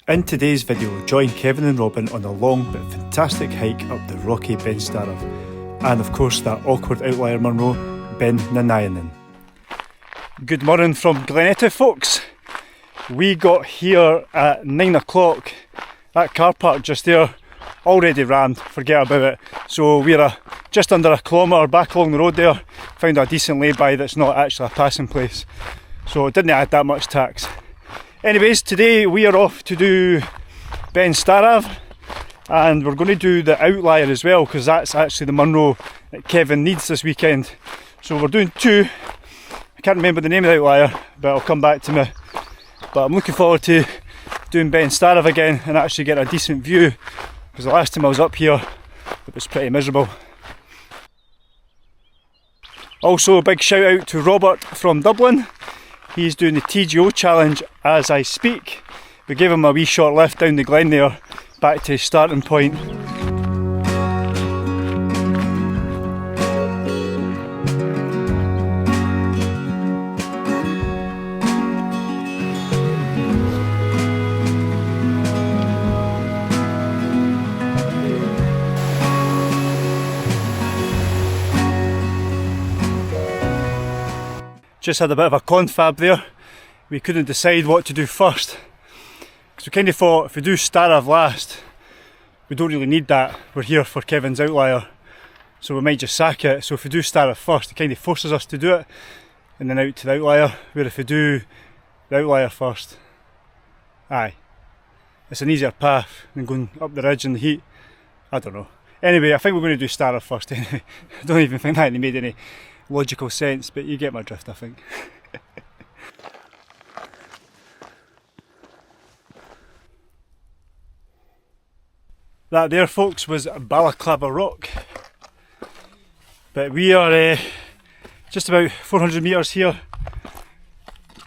In today's video, join Kevin and Robin on a long but fantastic hike up the rocky Ben Starav, and of course that awkward outlier Munro, Beinn nan Aighenan. Good morning from Glen Etive, folks. We got here at 9 o'clock. That car park just there, already rammed, forget about it. So we're just under a kilometre back along the road there, found a decent lay-by that's not actually a passing place. So it didn't add that much tax. Anyways, today we are off to do Ben Starav, and we're going to do the outlier as well, because that's actually the Munro that Kevin needs this weekend. So we're doing two. I can't remember the name of the outlier, but it'll come back to me. But I'm looking forward to doing Ben Starav again and actually get a decent view, because the last time I was up here it was pretty miserable. Also a big shout out to Robert from Dublin. He's doing the TGO challenge as I speak. We gave him a wee short lift down the glen there, back to his starting point. Just had a bit of a confab there. We couldn't decide what to do first, because we kind of thought if we do Starav last, we don't really need that. We're here for Kevin's outlier, so we might just sack it. So if we do Starav first, it kind of forces us to do it and then out to the outlier. Where if we do the outlier first, it's an easier path than going up the ridge in the heat. I don't know. Anyway, I think we're going to do Starav first anyway. I don't even think that made any logical sense, but you get my drift, I think. That there, folks, was Balaclava Rock, but we are just about 400 metres here.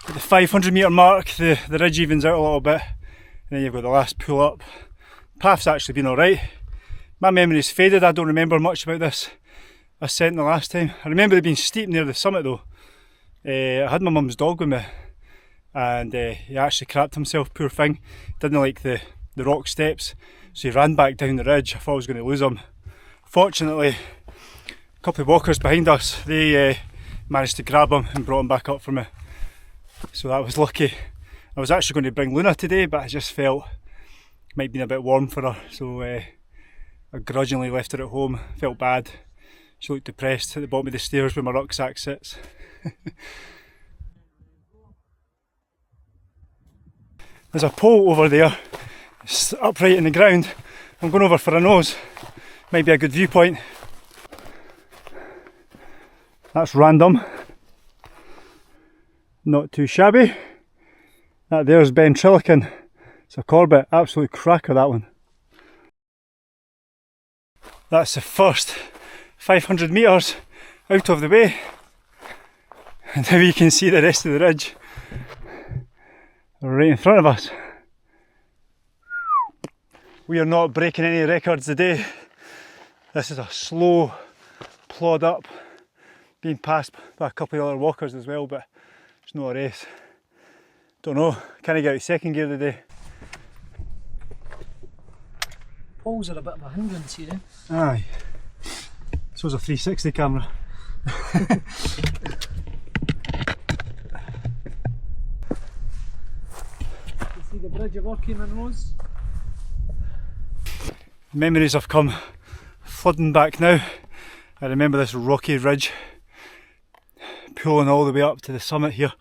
At the 500 metre mark, the ridge evens out a little bit, and then you've got the last pull up. Path's actually been alright. My memory's faded, I don't remember much about this ascent the last time. I remember it being steep near the summit though. I had my mum's dog with me, and he actually crapped himself, poor thing. Didn't like the rock steps, so he ran back down the ridge. I thought I was going to lose him. Fortunately, a couple of walkers behind us, they managed to grab him and brought him back up for me. So that was lucky. I was actually going to bring Luna today, but I just felt it might be a bit warm for her, so I grudgingly left her at home. Felt bad. She looked depressed at the bottom of the stairs where my rucksack sits. There's a pole over there, it's upright in the ground. I'm going over for a nose. Might be a good viewpoint. That's random. Not too shabby. That there's Ben Trillican. It's a Corbett, absolute cracker that one. That's the first 500 metres out of the way, and now you can see the rest of the ridge right in front of us. We are not breaking any records today. This is a slow plod up, being passed by a couple of other walkers as well, but it's not a race. Don't know, can I get out second gear today? Poles are a bit of a hindrance here. Aye. So it's a 360 camera. You see the bridge of working Munros? Memories have come flooding back now. I remember this rocky ridge pulling all the way up to the summit here.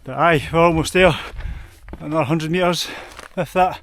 But aye, we're almost there. Another 100 metres, if that.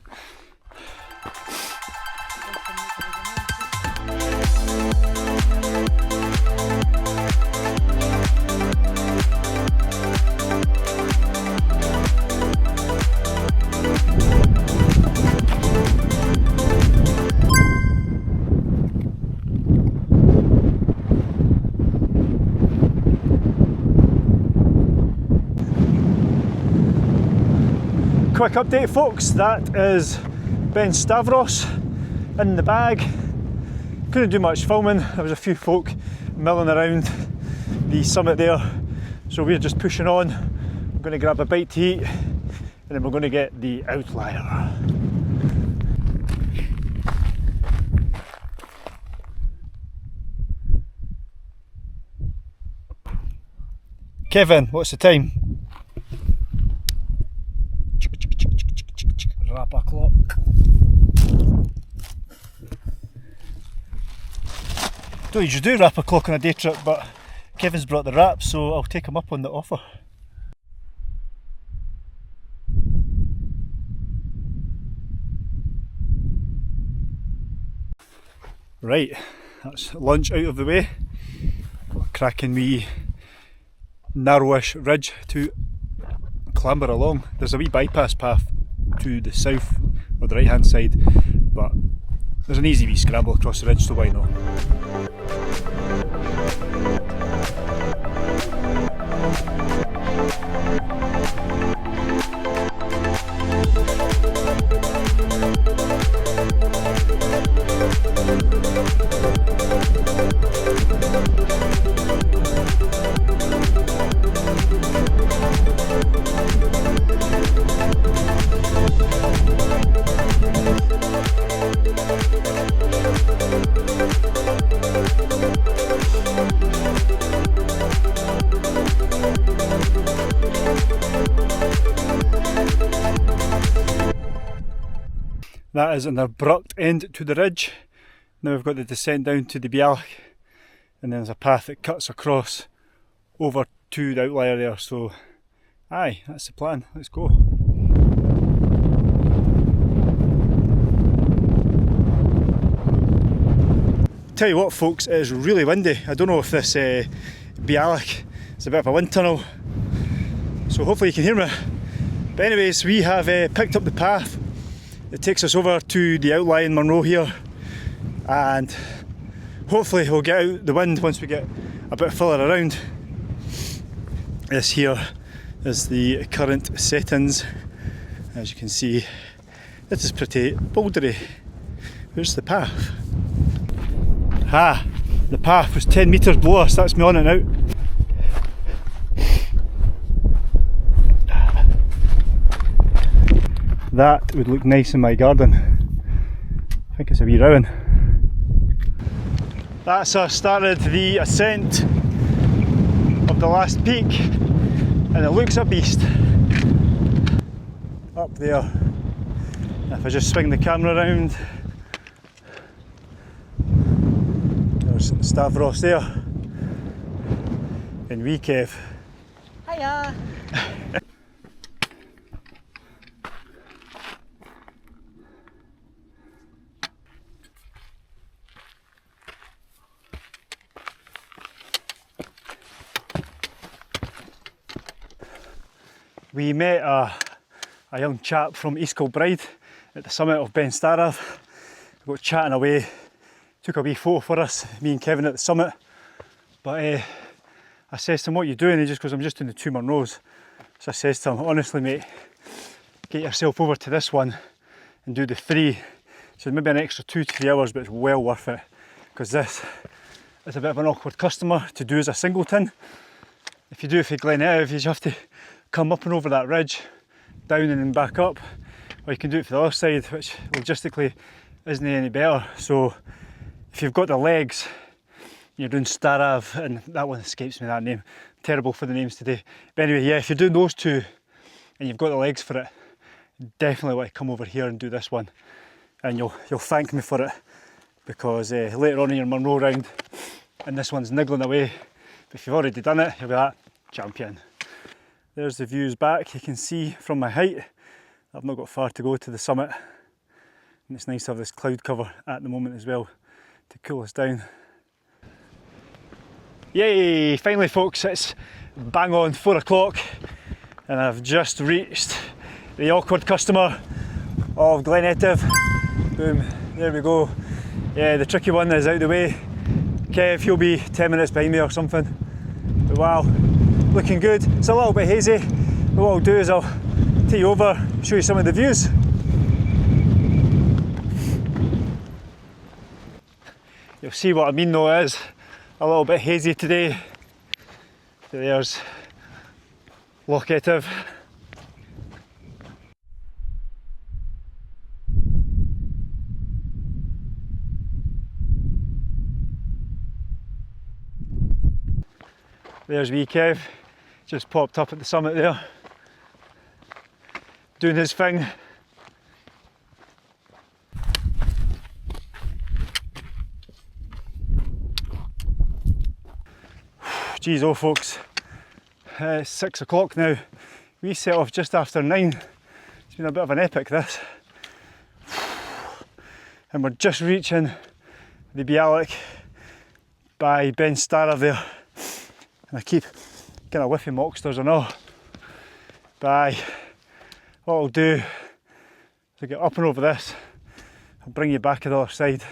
Quick update, folks, that is Ben Stavros in the bag. Couldn't do much filming, there was a few folk milling around the summit there, so we're just pushing on. I'm going to grab a bite to eat and then we're going to get the outlier. Kevin, what's the time? Wrap a clock. Don't usually do wrap a clock on a day trip, but Kevin's brought the wrap, so I'll take him up on the offer. Right, that's lunch out of the way. Got a cracking wee narrowish ridge to clamber along. There's a wee bypass path to the south or the right hand side, but there's an easy wee scramble across the ridge, so why not? That is an abrupt end to the ridge. Now we've got the descent down to the Beinn, and then there's a path that cuts across over to the outlier there, so aye, that's the plan, let's go. Tell you what folks, it is really windy. I don't know if this Beinn is a bit of a wind tunnel, so hopefully you can hear me. But anyways, we have picked up the path. It takes us over to the outlying Munro here, and hopefully we'll get out the wind once we get a bit further around. This here is the current settings. As you can see, this is pretty bouldery. Where's the path? Ah, the path was 10 metres below us, that's me on it now. That would look nice in my garden. I think it's a wee rowan. That's us started the ascent of the last peak, and it looks a beast. Up there. And if I just swing the camera around, there's Stavros there. And wee Kev. Hiya! We met a young chap from East Kilbride at the summit of Ben Starav. We got chatting away, took a wee photo for us, me and Kevin at the summit. But I says to him, what are you doing? He just goes, I'm just doing the 2 Munros. So I says to him, honestly mate, get yourself over to this one and do the 3. So maybe an extra 2 to 3 hours, but it's well worth it, because this is a bit of an awkward customer to do as a singleton. If you do it for Glen Etive, you have to come up and over that ridge, down and then back up, or you can do it for the other side, which logistically isn't any better. So if you've got the legs, you're doing Starav, and that one escapes me, that name, terrible for the names today. But anyway, yeah, if you're doing those 2 and you've got the legs for it, definitely want to come over here and do this one, and you'll thank me for it, because later on in your Munro round, and this one's niggling away, but if you've already done it, you'll be like, champion. There's the views back. You can see from my height, I've not got far to go to the summit, and it's nice to have this cloud cover at the moment as well to cool us down. Yay! Finally folks, it's bang on 4 o'clock and I've just reached the awkward customer of Glen Etive. Boom, there we go. Yeah, the tricky one is out of the way. Kev, he'll be 10 minutes behind me or something. But wow, looking good. It's a little bit hazy, but what I'll do is I'll take you over, show you some of the views. You'll see what I mean though, is a little bit hazy today. There's Loch Etive. There's wee Kev, just popped up at the summit there, doing his thing. Geez, oh folks, it's 6 o'clock now. We set off just after 9. It's been a bit of an epic this. And we're just reaching the Bialik by Ben Starav there. And I keep kind of whiffing mocksters and all. But what I'll do is I'll get up and over this, I'll bring you back to the other side.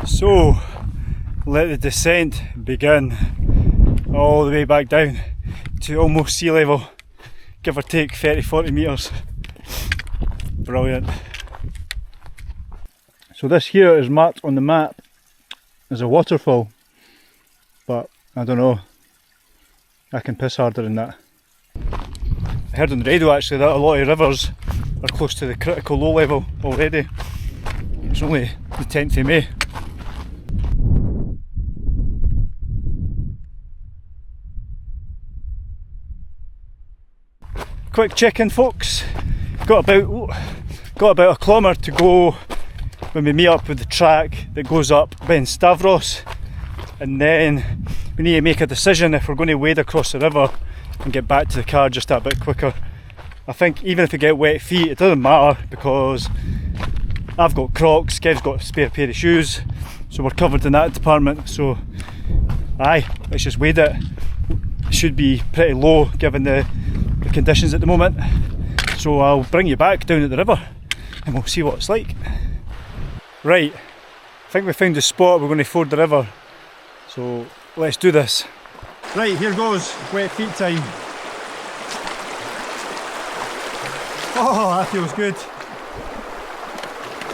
So, let the descent begin all the way back down to almost sea level, give or take 30-40 metres. Brilliant. So this here is marked on the map as a waterfall, but I don't know, I can piss harder than that. I heard on the radio actually that a lot of rivers are close to the critical low level already. It's only the 10th of May. Quick check-in folks, got about a kilometre to go when we meet up with the track that goes up Ben Stavros, and then we need to make a decision if we're going to wade across the river and get back to the car just that bit quicker. I think even if we get wet feet it doesn't matter because I've got Crocs, Kev's got a spare pair of shoes, so we're covered in that department. So aye, let's just wade it. It should be pretty low given the conditions at the moment, so I'll bring you back down at the river and we'll see what it's like. Right, I think we found the spot we're going to ford the river, so let's do this. Right, here goes, wet feet time. Oh, that feels good.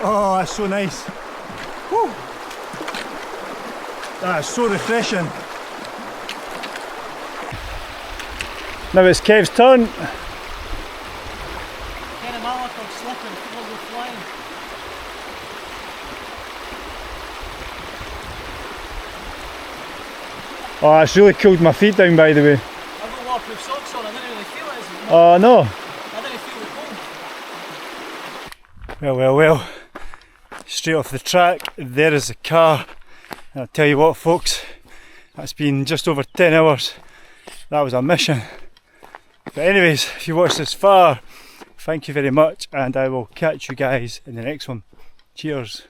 Oh, that's so nice. Woo. That is so refreshing. Now it's Kev's turn. Oh, that's really cooled my feet down, by the way. I've got waterproof socks on, I didn't really feel it. Oh no. I didn't feel the cold. Well. Straight off the track, there is the car. And I'll tell you what folks, that's been just over 10 hours. That was a mission. But anyways, if you watched this far, thank you very much, and I will catch you guys in the next one. Cheers.